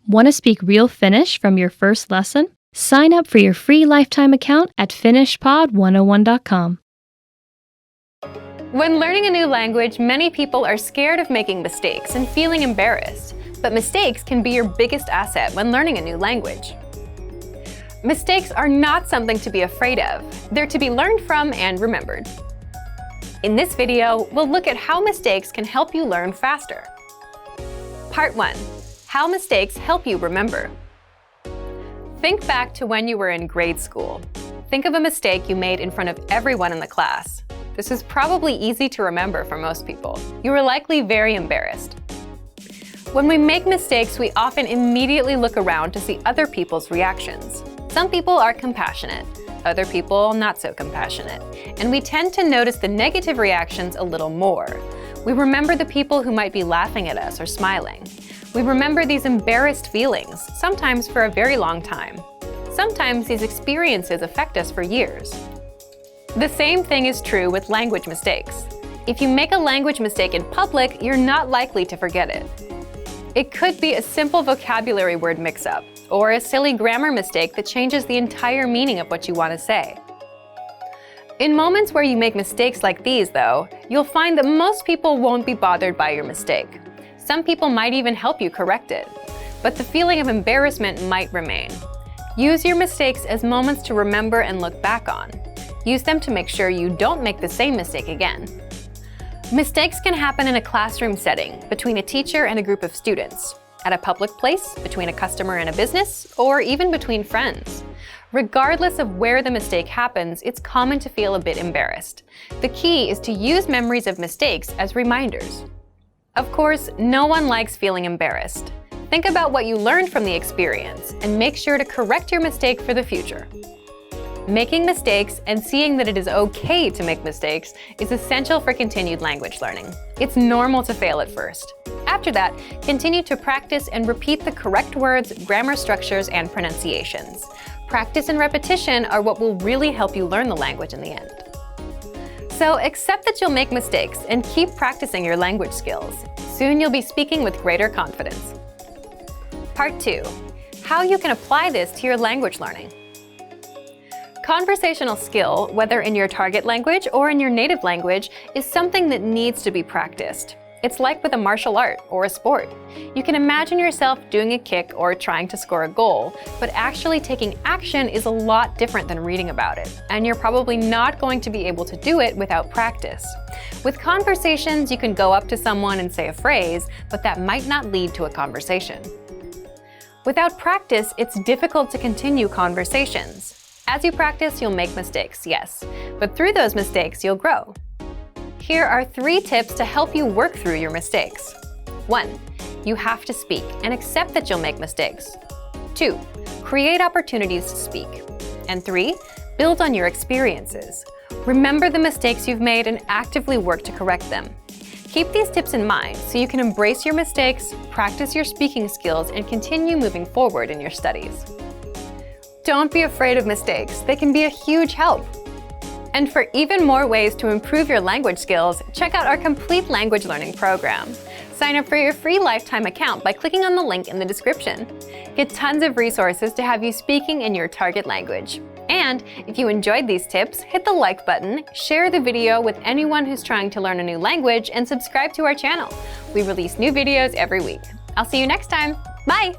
Want to speak real Finnish from your first lesson? Sign up for your free lifetime account at finishpod101.com. When learning a new language, many people are scared of making mistakes and feeling embarrassed. But mistakes can be your biggest asset when learning a new language. Mistakes are not something to be afraid of. They're to be learned from and remembered. In this video, we'll look at how mistakes can help you learn faster. Part 1. How mistakes help you remember. Think back to when you were in grade school. Think of a mistake you made in front of everyone in the class. This is probably easy to remember for most people. You were likely very embarrassed. When we make mistakes, we often immediately look around to see other people's reactions. Some people are compassionate, other people not so compassionate, and we tend to notice the negative reactions a little more. We remember the people who might be laughing at us or smiling. We remember these embarrassed feelings, sometimes for a very long time. Sometimes these experiences affect us for years. The same thing is true with language mistakes. If you make a language mistake in public, you're not likely to forget it. It could be a simple vocabulary word mix-up, or a silly grammar mistake that changes the entire meaning of what you want to say. In moments where you make mistakes like these, though, you'll find that most people won't be bothered by your mistake. Some people might even help you correct it, but the feeling of embarrassment might remain. Use your mistakes as moments to remember and look back on. Use them to make sure you don't make the same mistake again. Mistakes can happen in a classroom setting, between a teacher and a group of students, at a public place, between a customer and a business, or even between friends. Regardless of where the mistake happens, it's common to feel a bit embarrassed. The key is to use memories of mistakes as reminders. Of course, no one likes feeling embarrassed. Think about what you learned from the experience and make sure to correct your mistake for the future. Making mistakes and seeing that it is okay to make mistakes is essential for continued language learning. It's normal to fail at first. After that, continue to practice and repeat the correct words, grammar structures, and pronunciations. Practice and repetition are what will really help you learn the language in the end. So accept that you'll make mistakes and keep practicing your language skills. Soon you'll be speaking with greater confidence. Part 2. How you can apply this to your language learning. Conversational skill, whether in your target language or in your native language, is something that needs to be practiced. It's like with a martial art or a sport. You can imagine yourself doing a kick or trying to score a goal, but actually taking action is a lot different than reading about it, and you're probably not going to be able to do it without practice. With conversations, you can go up to someone and say a phrase, but that might not lead to a conversation. Without practice, it's difficult to continue conversations. As you practice, you'll make mistakes, yes, but through those mistakes, you'll grow. Here are 3 tips to help you work through your mistakes. 1. You have to speak and accept that you'll make mistakes. 2. Create opportunities to speak. And 3. Build on your experiences. Remember the mistakes you've made and actively work to correct them. Keep these tips in mind so you can embrace your mistakes, practice your speaking skills, and continue moving forward in your studies. Don't be afraid of mistakes. They can be a huge help. And for even more ways to improve your language skills, check out our complete language learning program. Sign up for your free lifetime account by clicking on the link in the description. Get tons of resources to have you speaking in your target language. And if you enjoyed these tips, hit the like button, share the video with anyone who's trying to learn a new language, and subscribe to our channel. We release new videos every week. I'll see you next time. Bye!